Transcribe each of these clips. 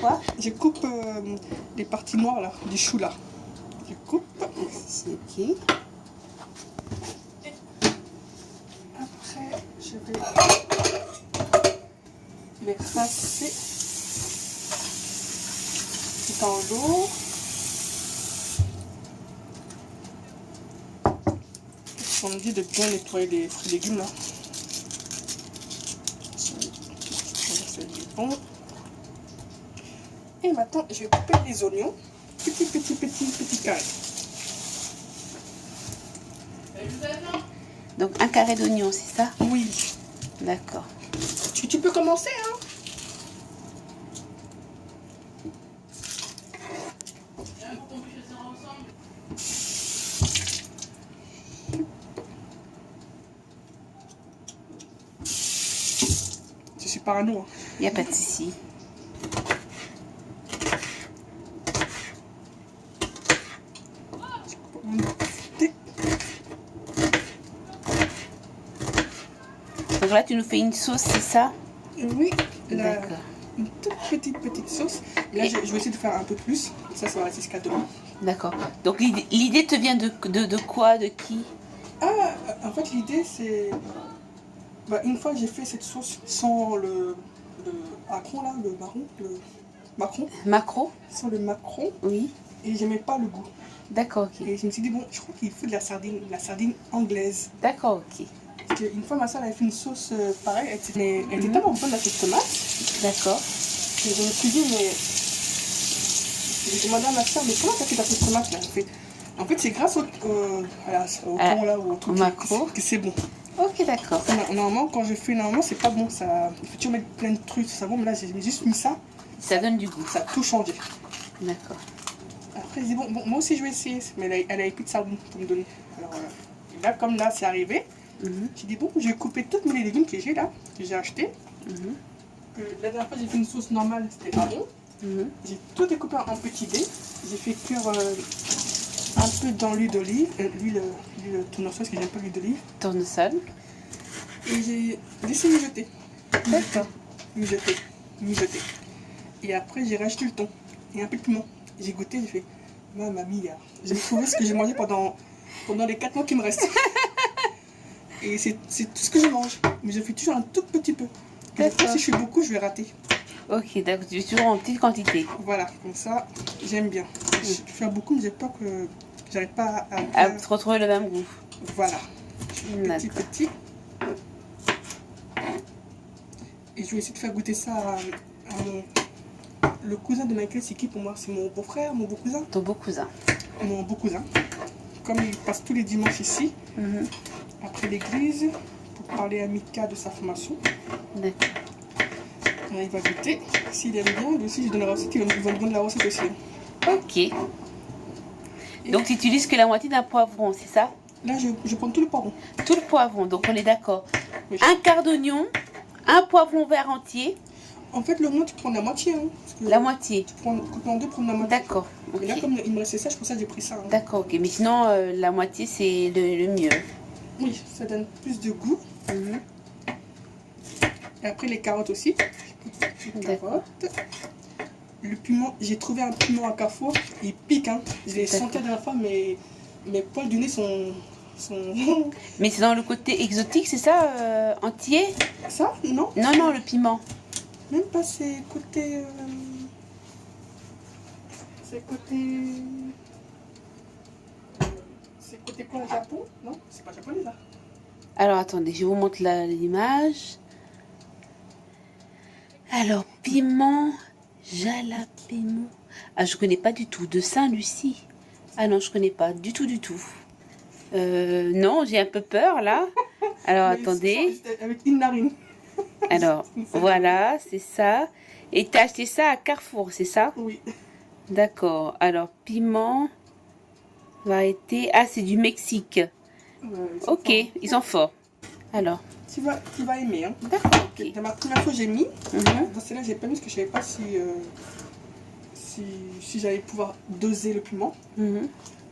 quoi? Je coupe les parties noires là, du chou là. Je coupe. Ok. Et après, je vais les rincer dans l'eau. On me dit de bien nettoyer les fruits et légumes là. C'est bon. Et maintenant, je vais couper les oignons. Petits carrés. Donc un carré d'oignon, c'est ça? Oui. D'accord. Tu peux commencer, hein? Je suis parano. Hein. Il n'y a pas de souci. Donc là, tu nous fais une sauce, c'est ça? Oui, D'accord. une toute petite sauce. Là, je vais essayer de faire un peu plus. Ça va rester 4 euros. D'accord. Donc l'idée te vient de quoi? De qui? Ah, en fait, l'idée, c'est... Bah, une fois, j'ai fait cette sauce sans le macron, là, le marron, le macron. Macro? Sans le macron. Oui. Et j'aimais pas le goût. D'accord, ok. Et je me suis dit, bon, je crois qu'il faut de la sardine anglaise. D'accord, ok. Parce qu'une fois, ma soeur avait fait une sauce pareille. Elle était tellement bonne, la sauce tomate. D'accord. Et je me suis dit, mais... J'ai demandé à ma soeur, mais comment t'as fait ta sauce tomate là? En fait, c'est grâce au thon là, au truc macro. que c'est bon. Ok, d'accord. Normalement, quand je fais, normalement, c'est pas bon. Ça, il faut toujours mettre plein de trucs, ça bon. Mais là, j'ai juste mis ça. Ça donne du goût. Ça a tout changé. D'accord. Après, je dis, bon, moi aussi, je vais essayer. Mais elle avait plus de sardines pour me donner. Alors, là, comme là, c'est arrivé, j'ai dit, bon, je vais couper tous mes légumes que j'ai là, que j'ai acheté. La dernière fois, j'ai fait une sauce normale, c'était pas bon. J'ai tout découpé en petits dés. J'ai fait cuire un peu dans l'huile d'olive, l'huile tournesol, parce que j'aime pas l'huile d'olive. Tournesol. Et j'ai laissé mijoter. D'accord. Mijoter. Et après, j'ai rajouté le thon et un peu de piment. J'ai goûté, j'ai fait, mamma mia. J'ai trouvé ce que j'ai mangé pendant les 4 mois qui me restent. Et c'est tout ce que je mange. Mais je fais toujours un tout petit peu. Si je fais beaucoup, je vais rater. Ok, d'accord, tu fais toujours en petite quantité. Voilà, comme ça, j'aime bien. Je fais beaucoup, mais j'ai peur que j'arrive pas à retrouver le même goût. Voilà. Petit. Et je vais essayer de faire goûter ça à le cousin de Michael. C'est qui pour moi? C'est mon beau-frère, mon beau-cousin? Ton beau-cousin. Mon beau-cousin. Comme il passe tous les dimanches ici, après l'église, pour parler à Mika de sa formation. D'accord. Il va goûter. S'il aime bien, lui aussi, je donne la recette. Il va me donner la recette aussi. Ok. Donc tu utilises que la moitié d'un poivron, c'est ça? Là, je prends tout le poivron. Tout le poivron, donc on est d'accord. Oui. Un quart d'oignon, un poivron vert entier. En fait, l'oignon, tu prends la moitié. Hein, la moitié. Tu prends en deux, prends la moitié. D'accord. Okay. Et là, comme il me restait ça, c'est pour ça que j'ai pris ça. Hein. D'accord, ok. Mais sinon, la moitié, c'est le mieux. Oui, ça donne plus de goût. Et après, les carottes aussi. Carottes. Le piment, j'ai trouvé un piment à Carrefour. Il pique. Hein. Je l'ai senti la dernière fois, mais mes poils du nez sont... Mais c'est dans le côté exotique, c'est ça, entier? Ça? Non. Non, le piment. Même pas, c'est côté... C'est côté quoi, Japon? Non, c'est pas japonais, là. Alors, attendez, je vous montre l'image. Alors, piment, jalapeno. Ah, je connais pas du tout. De Saint-Lucie. Ah non, je connais pas du tout. Non, j'ai un peu peur, là. Alors, attendez. Avec une narine. Alors, voilà, c'est ça. Et t'as acheté ça à Carrefour, c'est ça? Oui. D'accord. Alors, piment, variété... Ah, c'est du Mexique. Ok, forts. Ils sont forts. Alors. Tu vas aimer. Hein. D'accord, ok. Dans ma première fois, j'ai mis. Dans celle-là, j'ai pas mis parce que je savais pas si j'allais pouvoir doser le piment. J'ai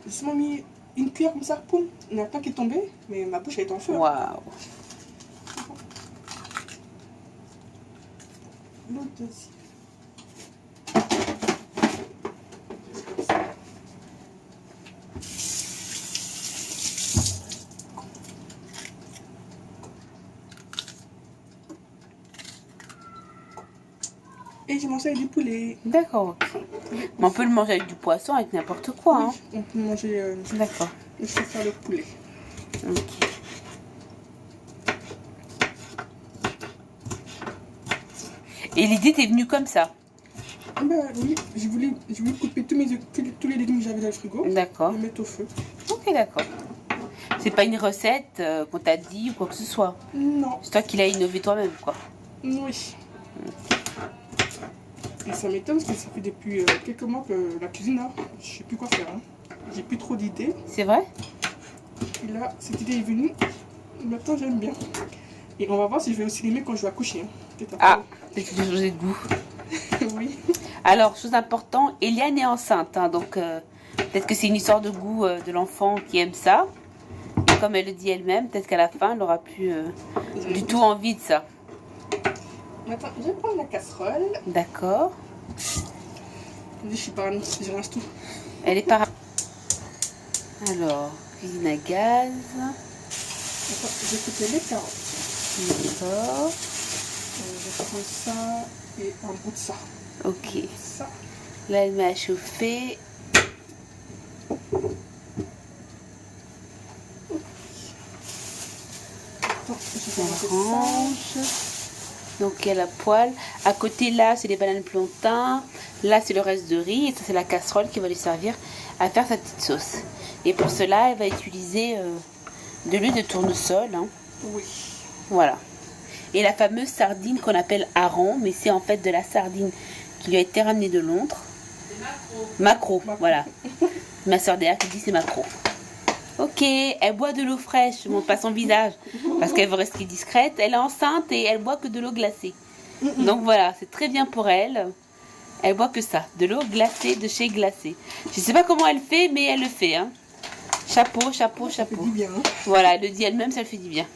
seulement mis une cuillère comme ça, poum. Il y en a pas qui est tombé, mais ma bouche, elle est en feu. Waouh. L'autre aussi. Et je mange avec du poulet. D'accord, ok. Mais on peut le manger avec du poisson, avec n'importe quoi. Hein. Oui, on peut manger. D'accord. Je vais faire le poulet. Ok. Et l'idée t'est venue comme ça? Ben oui, je voulais couper tous les légumes que j'avais dans le frigo. D'accord. Et les mettre au feu. Ok, d'accord. C'est pas une recette qu'on t'a dit ou quoi que ce soit? Non. C'est toi qui l'as innové toi-même, quoi. Oui. Et ça m'étonne parce que ça fait depuis quelques mois que la cuisine, là, je sais plus quoi faire. Hein. J'ai plus trop d'idées. C'est vrai? Et là, cette idée est venue. Maintenant, j'aime bien. Et on va voir si je vais aussi l'aimer quand je vais accoucher. Hein. Ah, peut-être que tu as changé de goût. Oui. Alors, chose importante, Eliane est enceinte. Hein, donc, peut-être que c'est une histoire de goût de l'enfant qui aime ça. Et comme elle le dit elle-même, peut-être qu'à la fin, elle aura plus du tout envie de ça. Maintenant, je vais prendre la casserole. D'accord. Je suis parano, je rase tout. Elle est par... Alors, cuisine à gaz. Attends, je vais couper les carottes. D'accord. Je vais prendre ça et un bout de ça. Ok. Ça. Là, elle met à chauffer. Attends, je vais Orange. Donc, il y a la poêle. À côté, là, c'est les bananes plantains. Là, c'est le reste de riz. Et ça, c'est la casserole qui va lui servir à faire sa petite sauce. Et pour cela, elle va utiliser de l'huile de tournesol. Hein. Oui. Voilà. Et la fameuse sardine qu'on appelle hareng, mais c'est en fait de la sardine qui lui a été ramenée de Londres. Macro, voilà. Ma soeur Déa qui dit c'est macro. Ok, elle boit de l'eau fraîche, je montre pas son visage, parce qu'elle veut rester discrète. Elle est enceinte et elle boit que de l'eau glacée. Donc voilà, c'est très bien pour elle. Elle boit que ça, de l'eau glacée de chez Glacé. Je sais pas comment elle fait, mais elle le fait. Hein. Chapeau, chapeau, Ça chapeau. fait du bien. Hein. Voilà, elle le dit elle-même, ça le fait du bien.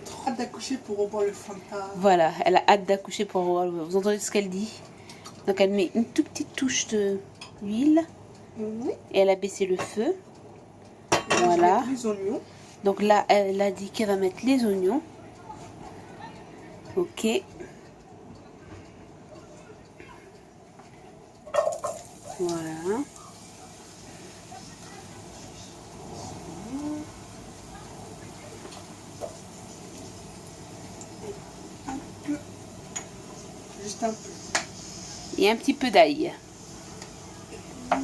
Trop hâte d'accoucher pour revoir le Fanta. Voilà, elle a hâte d'accoucher pour revoir. Vous entendez ce qu'elle dit? Donc elle met une toute petite touche d'huile. Oui. Et elle a baissé le feu. Et voilà. je vais mettre les oignons. Donc là, elle a dit qu'elle va mettre les oignons. Ok. Voilà. Un peu. Juste un peu. Et un petit peu d'ail.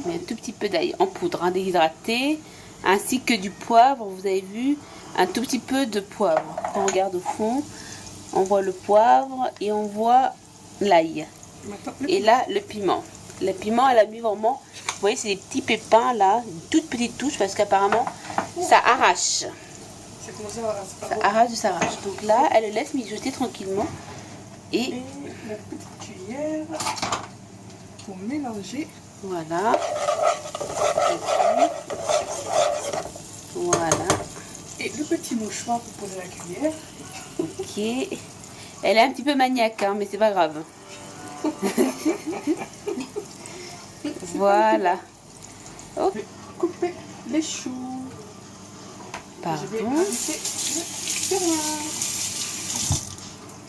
Mais un tout petit peu d'ail en poudre, hein, déshydraté. Ainsi que du poivre, vous avez vu, un tout petit peu de poivre. Quand on regarde au fond, on voit le poivre et on voit l'ail. Et là, le piment. Le piment, elle a mis vraiment, vous voyez, c'est des petits pépins là, une toute petite touche parce qu'apparemment, ça arrache. Ça arrache, ça arrache. Donc là, elle le laisse mijoter tranquillement. Et la petite cuillère pour mélanger. Voilà. Voilà. Et le petit mouchoir pour poser la cuillère. Ok. Elle est un petit peu maniaque, hein, mais c'est pas grave. Voilà. Je vais couper les choux. Pardon. Je vais rajouter le céréales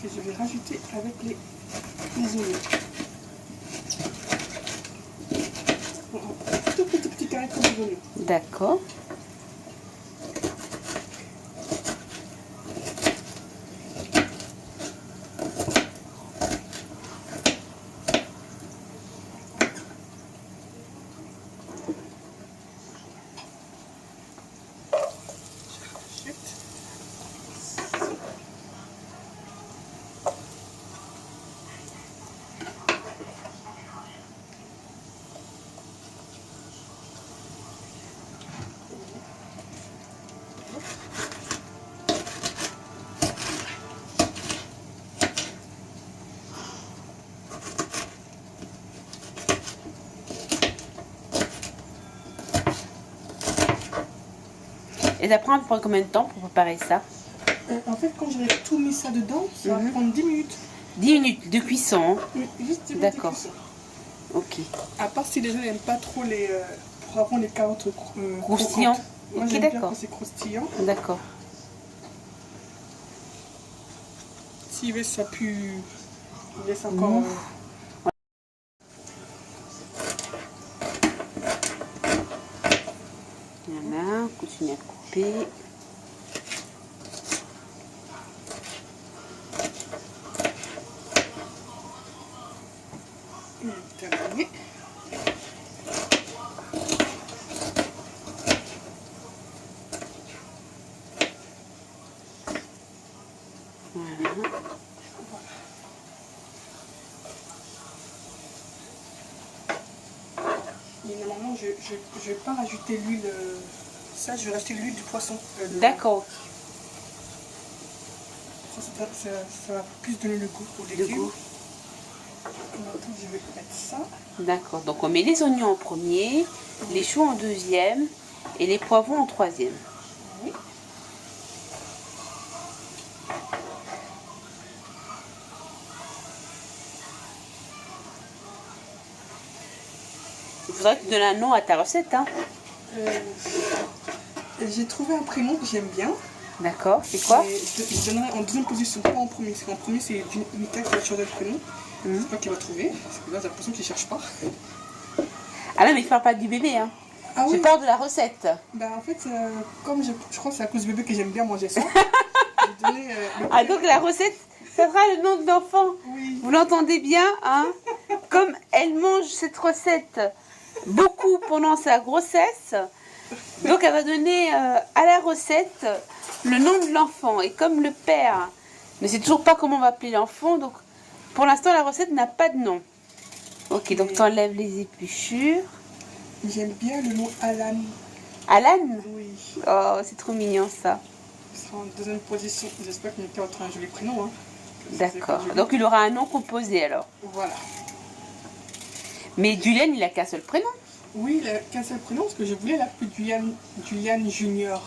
que je vais rajouter avec les oignons. Tout petit carré comme les oignons. D'accord. Et ça prend combien de temps pour préparer ça? En fait, quand j'aurai tout mis ça dedans, ça va prendre 10 minutes. 10 minutes de cuisson. Hein? Juste 10 minutes. D'accord. Ok. À part si les gens n'aiment pas trop les poivrons, les carottes croustillants. Moi, ok, j'aime bien d'accord. quand c'est croustillant. D'accord. S'il veut, ça pue. Il laisse encore. continuer à couper. Terminé. Voilà. Et normalement, je vais pas rajouter l'huile. Ça, je vais rajouter l'huile du poisson. D'accord. Ça va plus donner le goût au Le légumes. goût. Maintenant, je vais mettre ça. D'accord. Donc on met les oignons en premier, les choux en deuxième et les poivrons en troisième. Oui. Il faudrait que tu donnes un nom à ta recette, hein. J'ai trouvé un prénom que j'aime bien. D'accord. C'est quoi? Et je donnerai en deuxième position, pas en premier. Parce qu'en premier, c'est Mika qui va choisir le prénom. C'est pas qu'il va trouver. Parce que là, j'ai l'impression qu'il cherche pas. Ah non, mais je parle pas du bébé, hein. Ah Je oui. parle de la recette. Bah en fait, comme je crois que c'est à cause du bébé que j'aime bien manger ça. J'ai donné, Ah donc la recette, ça sera le nom de l'enfant. Oui. Vous l'entendez bien, hein? Comme elle mange cette recette beaucoup pendant sa grossesse, donc elle va donner à la recette le nom de l'enfant. Et comme le père ne sait toujours pas comment on va appeler l'enfant, donc pour l'instant la recette n'a pas de nom. Ok, donc tu enlèves les épluchures. J'aime bien le nom Alan. Alan? Oui. Oh, c'est trop mignon ça. Ce sera en deuxième position. J'espère que Mika aura un joli prénom. Hein. D'accord. Donc il aura un nom composé alors. Voilà. Mais Julian, il a qu'un seul prénom. Oui, il a qu'un seul prénom parce que je voulais l'appeler Julian Junior.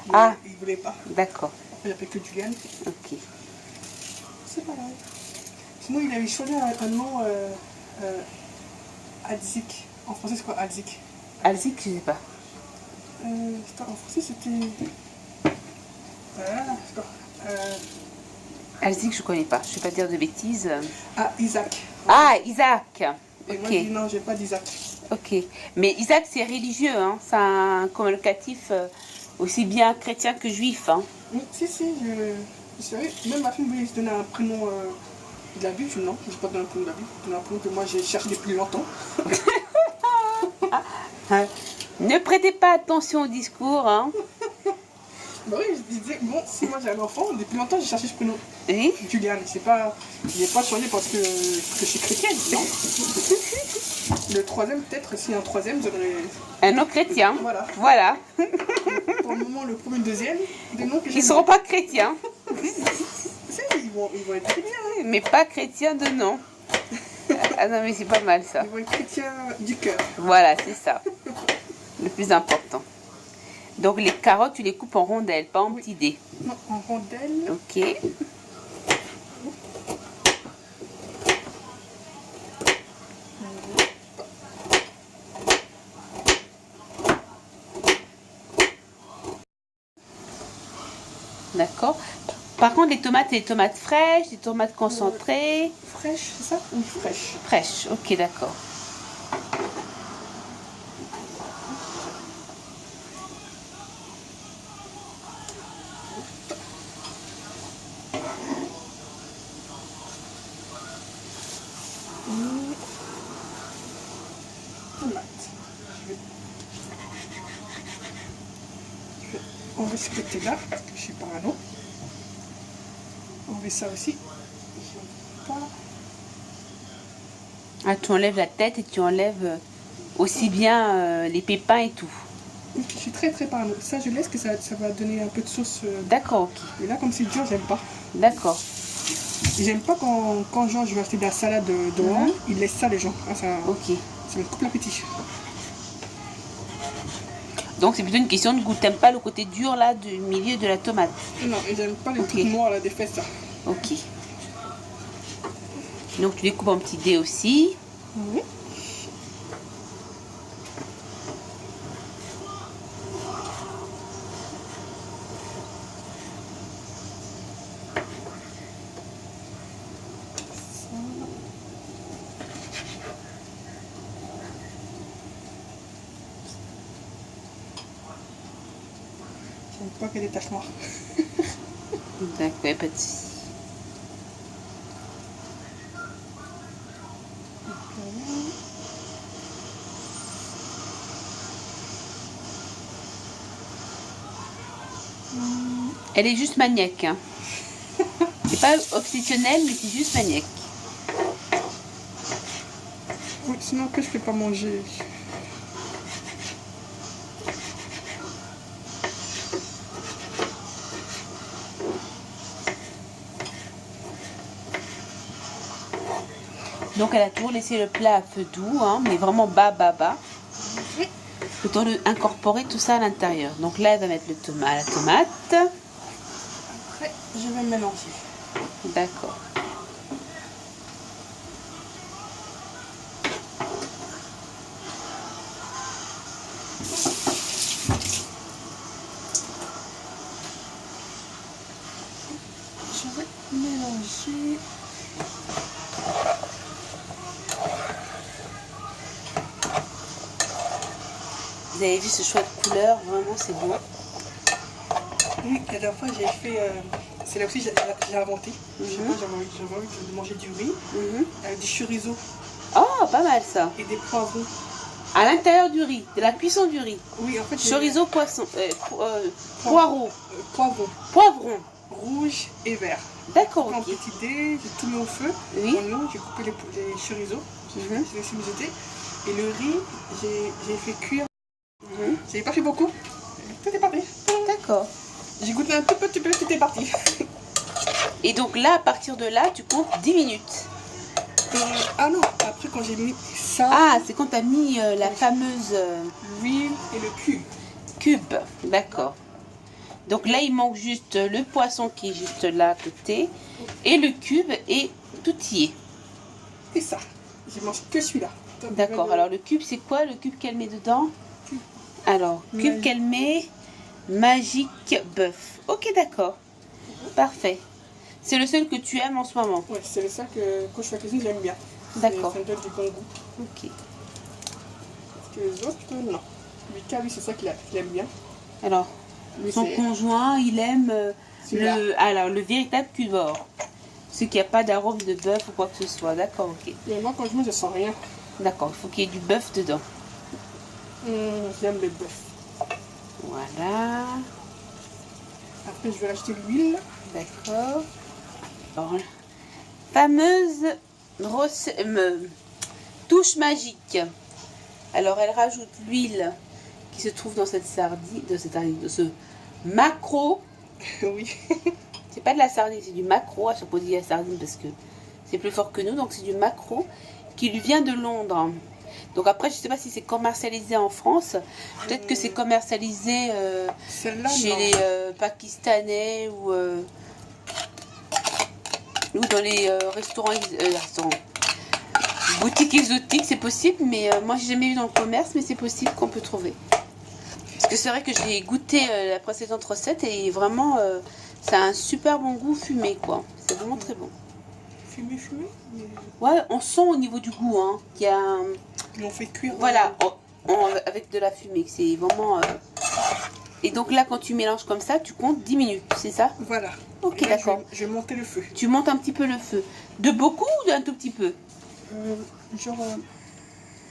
Mais Ah. il voulait pas. D'accord. Il appelait que Julian. Ok. C'est pas grave. Sinon, il avait choisi un nom Adzik. En français, c'est quoi Adzik? Alzik, je sais pas. En français, c'était. Alzik, je connais pas. Je vais pas dire de bêtises. Ah, Isaac. Ah, Isaac. Et moi, Ok. je dis non, j'ai pas d'Isaac. Ok. Mais Isaac, c'est religieux, hein. C'est un communicatif aussi bien chrétien que juif, hein. Oui, si, je savais. Même ma fille voulait se donner un prénom de la Bible. Je dis non, je ne vais pas donner un prénom de la Bible. Je donne un prénom que moi, j'ai cherché depuis longtemps. Ne prêtez pas attention au discours, hein. Bah oui, je disais, bon, si moi j'ai un enfant, depuis longtemps j'ai cherché ce prénom. Oui. Julian, c'est pas. Il n'est pas changé parce que je suis chrétienne, non. Le troisième, peut-être, s'il y a un troisième, j'aurais. Un nom chrétien. Voilà. Voilà. Pour le moment, le premier, le deuxième, des noms que Ils j'aime. seront pas chrétiens, Si, ils vont être chrétiens. mais pas chrétiens de nom. Ah non, mais c'est pas mal ça. Ils vont être chrétiens du cœur. Voilà, c'est ça. Le plus important. Donc les carottes, tu les coupes en rondelles, pas en petits dés. Non, en rondelles. Ok. D'accord. Par contre, les tomates, c'est des tomates fraîches, des tomates concentrées. Fraîche, c'est ça? Oui, fraîche. Fraîches, ok, d'accord. Tomates. Je vais enlever ce côté-là, parce que je suis parano. Enlever ça aussi. Pas. Ah, tu enlèves la tête et tu enlèves aussi bien les pépins et tout. Je suis très parano. Ça, je laisse que ça va donner un peu de sauce. D'accord, ok. Mais là, comme c'est dur, j'aime pas. D'accord. Et j'aime pas quand genre, je vais acheter de la salade dehors, ils laissent ça, les gens. Ah, Ok. ça me coupe l'appétit. Donc c'est plutôt une question de goût. T'aimes pas le côté dur là du milieu de la tomate. Non, et j'aime pas les Ok. trucs noirs là, des fesses là. Ok. Donc tu les coupes en petits dés aussi. Oui. Pour pas qu'il y ait des taches noires. D'accord, pas de souci. Elle est juste maniaque. Hein. C'est pas obsessionnel, mais c'est juste maniaque. Oui, sinon que je peux pas manger. Donc elle a toujours laissé le plat à feu doux, hein, mais vraiment bas. Le temps d'incorporer tout ça à l'intérieur. Donc là, elle va mettre la tomate. Après, je vais mélanger. D'accord. Je vais mélanger. Vous avez vu ce choix de couleur, vraiment c'est beau. Oui, la dernière fois j'ai fait, c'est là aussi j'ai inventé. J'avais envie de manger du riz avec du chorizo Oh, pas mal ça. et des poivrons. À l'intérieur du riz, de la cuisson du riz. Oui, en fait. Chorizo, poireau. Poivron. Rouge et vert. D'accord, En ok. petit dé, j'ai tout mis au feu. Oui. En eau, j'ai coupé les chorizos. J'ai laissé mijoter. Et le riz, j'ai fait cuire. J'ai pas fait beaucoup. Tout est parti. D'accord. J'ai goûté un tout petit peu, tout est parti. Et donc là, à partir de là, tu comptes 10 minutes. Ah non, après quand j'ai mis ça, Ah, c'est quand tu as mis la fameuse l'huile et le cube. D'accord. Donc là, il manque juste le poisson qui est juste là à côté. Et le cube et tout y est. Et ça, je mange que celui-là. D'accord. Alors le cube, c'est quoi le cube qu'elle met dedans? Alors, cube qu'elle met, magique bœuf. Ok, d'accord. Parfait. C'est le seul que tu aimes en ce moment? Ouais, c'est le seul que quand je fais la cuisine, j'aime bien. D'accord. Ça me donne du bon goût. Ok. Parce que les autres, non. Lucas, lui, c'est ça qu'il aime bien. Alors, Lui, son conjoint, il aime le véritable cubord. Ce qui n'a pas d'arôme de bœuf ou quoi que ce soit. D'accord, ok. Mais moi, quand je mange, je sens rien. D'accord, il faut qu'il y ait du bœuf dedans. J'aime le bœuf. Voilà. Après, je vais rajouter l'huile. D'accord. Alors, fameuse touche magique. Alors, elle rajoute l'huile qui se trouve dans cette sardine, de ce maquereau. Oui. C'est pas de la sardine, c'est du maquereau. À chaque fois, on dit la sardine parce que c'est plus fort que nous. Donc, c'est du maquereau qui lui vient de Londres. Donc après, je ne sais pas si c'est commercialisé en France. Peut-être que c'est commercialisé chez les Pakistanais ou dans les restaurants, boutiques exotiques. C'est possible, mais moi, j'ai jamais vu dans le commerce, mais c'est possible qu'on peut trouver. Parce que c'est vrai que j'ai goûté la précédente recette et vraiment, ça a un super bon goût fumé, quoi. C'est vraiment très bon. Fumé. Ouais, on sent au niveau du goût, hein, qu'il y a un... Ils l'ont fait cuire. Voilà, avec de la fumée. C'est vraiment... Et donc là, quand tu mélanges comme ça, tu comptes 10 minutes, c'est ça? Voilà. Ok, d'accord. Je vais monter le feu. Tu montes un petit peu le feu. De beaucoup ou d'un tout petit peu?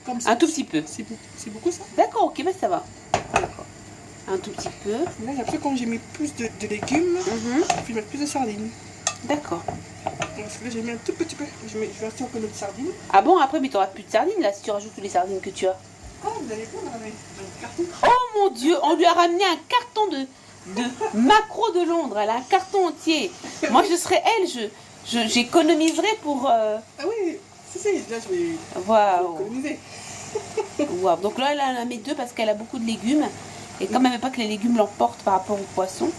Comme ça. Un tout petit peu. C'est beaucoup ça? D'accord, ok, mais ça va. D'accord. Un tout petit peu. Là, après, quand j'ai mis plus de légumes, je vais mettre plus de sardines. D'accord. Parce que là, j'ai mis un tout petit peu. Je vais rajouter un peu de sardines. Ah bon, après, mais tu n'auras plus de sardines là si tu rajoutes toutes les sardines que tu as. Ah, vous allez voir, dans le carton. Oh mon Dieu, on lui a ramené un carton de maquereau de Londres. Elle a un carton entier. Moi, je serais elle, j'économiserais pour... Ah oui, si, là, je vais Waouh. économiser. Wow. Donc là, elle en a mis 2 parce qu'elle a beaucoup de légumes. Et comme elle ne veut pas que les légumes l'emportent par rapport au poisson,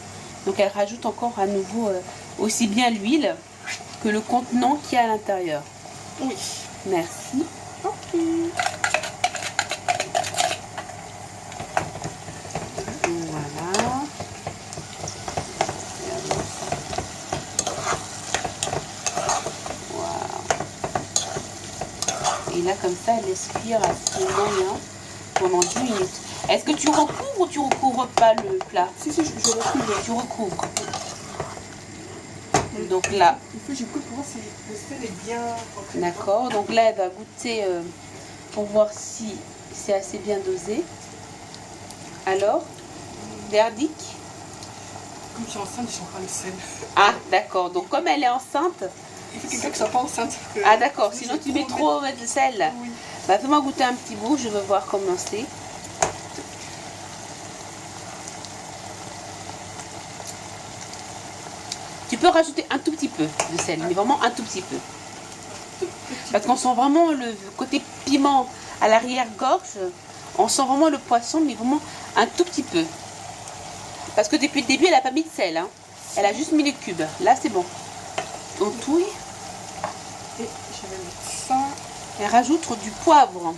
donc elle rajoute encore à nouveau aussi bien l'huile que le contenant qu'il y a à l'intérieur. Oui. Merci. Ok. Voilà. Wow. Et là, comme ça, elle laisse cuire à ce moyen pendant 10 minutes. Est-ce que tu recouvres ou tu recouvres pas le plat? Si, je recouvre. Tu recouvres. Donc là. Il faut que j'écoute pour voir si le sel est bien. D'accord. Donc là, elle va goûter pour voir si c'est assez bien dosé. Alors, verdict? Comme je suis enceinte, je sens pas le sel. Ah, d'accord. Donc comme elle est enceinte. Il faut quelqu'un qui soit pas enceinte. Ah, d'accord. Sinon, tu mets trop de sel. Oui. Bah, fais-moi goûter un petit bout. Je veux voir comment c'est. Tu peux rajouter un tout petit peu de sel, mais vraiment un tout petit peu. Parce qu'on sent vraiment le côté piment à l'arrière-gorge. On sent vraiment le poisson, mais vraiment un tout petit peu. Parce que depuis le début, elle n'a pas mis de sel. Hein. Elle a juste mis les cubes. Là, c'est bon. On touille. Et je vais mettre ça. Elle rajoute du poivre.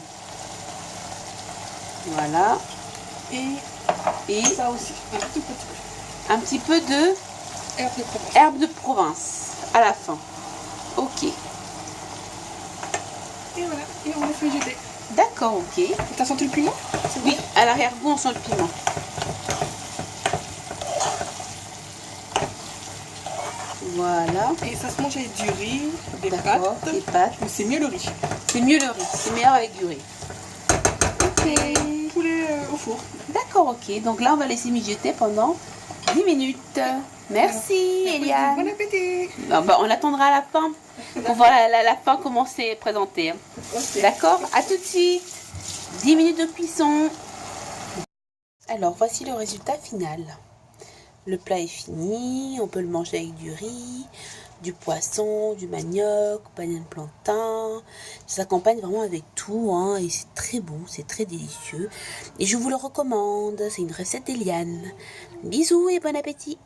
Voilà. Et ça aussi, un tout petit peu. Un petit peu de Herbe de Provence. herbe de Provence à la fin. Ok. Et voilà, et on le fait jeter. D'accord, ok. T'as senti le piment? Oui, à l'arrière-goût, on sent le piment. Voilà. Et ça se mange avec du riz, des D'accord, pâtes. des pâtes. Mais c'est mieux le riz. C'est mieux le riz. C'est meilleur avec du riz. Et poulet au four. D'accord, ok. Donc là, on va laisser mijoter pendant 10 minutes. Merci, Eliane. Bon appétit. Non, bah, on attendra à la fin pour voir la fin comment c'est présenté. Hein. Okay. D'accord? À tout de suite. 10 minutes de cuisson. Alors, voici le résultat final. Le plat est fini. On peut le manger avec du riz, du poisson, du manioc, banane plantain. Ça s'accompagne vraiment avec tout. Hein, et c'est très bon, c'est très délicieux. Et je vous le recommande. C'est une recette d'Eliane. Bisous et bon appétit.